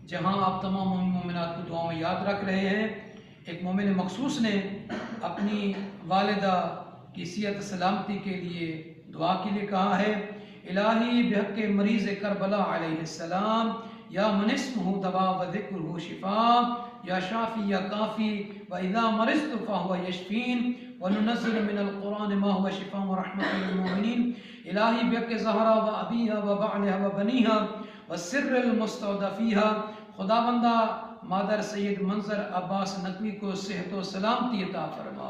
جہاں آپ تمام مومنات کو دعاؤں میں یاد رکھ رہے ہیں، ایک مومن مخصوص نے اپنی والدہ کی صحت سلامتی کے لیے دعا کے لیے کہا ہے: الہی بحق مریض کربلا علیہ السلام، یا من اسمہ دوا و ذکرہ شفا، یا شافی یا کافی، وَإِذَا مَرِضْتُ فَهُوَ يَشْفِينِ وَنُنَزِّلُ مِنَ الْقُرْآنِ مَا هُوَ شِفَاءٌ وَرَحْمَةٌ لِلْمُؤْمِنِينَ الہی بحق زہرا و ابیہا و بعلہا و بنیہا والسر المستودع فیہا، خدا بندہ مادر سید منظر عباس نقوی کو صحت و سلامتی عطا فرما،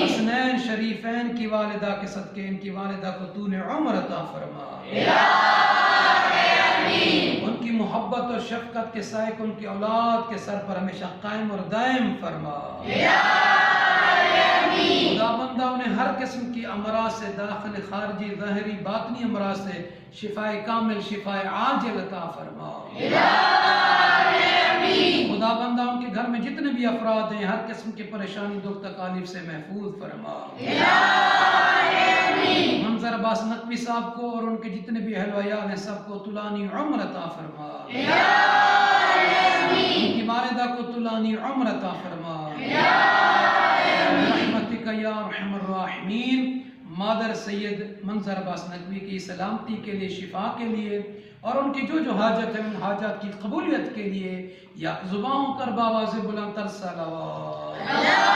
حسنین شریفین کی والدہ کے صدقے ان کی والدہ کو طول عمر عطا فرما، ان کی محبت اور شفقت کے سائے کو ان کی اولاد کے سر پر ہمیشہ قائم اور دائم فرما، خدا بندہ انہیں ہر قسم کی امراض سے، داخل خارجی ظاہری باطنی امراض سے شفاء کامل، شفاء عاجل عطا فرما، خدا بندہ ان کے گھر میں جتنے بھی افراد ہیں ہر قسم کی پریشانی دکھ تکالیف سے محفوظ فرما، منظر عباس نقوی صاحب کو اور ان کے جتنے بھی اہل و عیال ہیں سب کو طولانی عمر عطا فرما، ان کی والدہ کو طولانی عمر عطا فرما، برحمتک یا ارحم الراحمین۔ مادر سید منظر عباس نقوی کی سلامتی کے لیے، شفا کے لیے اور ان کی جو حاجت ہے ان حاجات کی قبولیت کے لیے یا زبان کر باواز بلند تر صلوات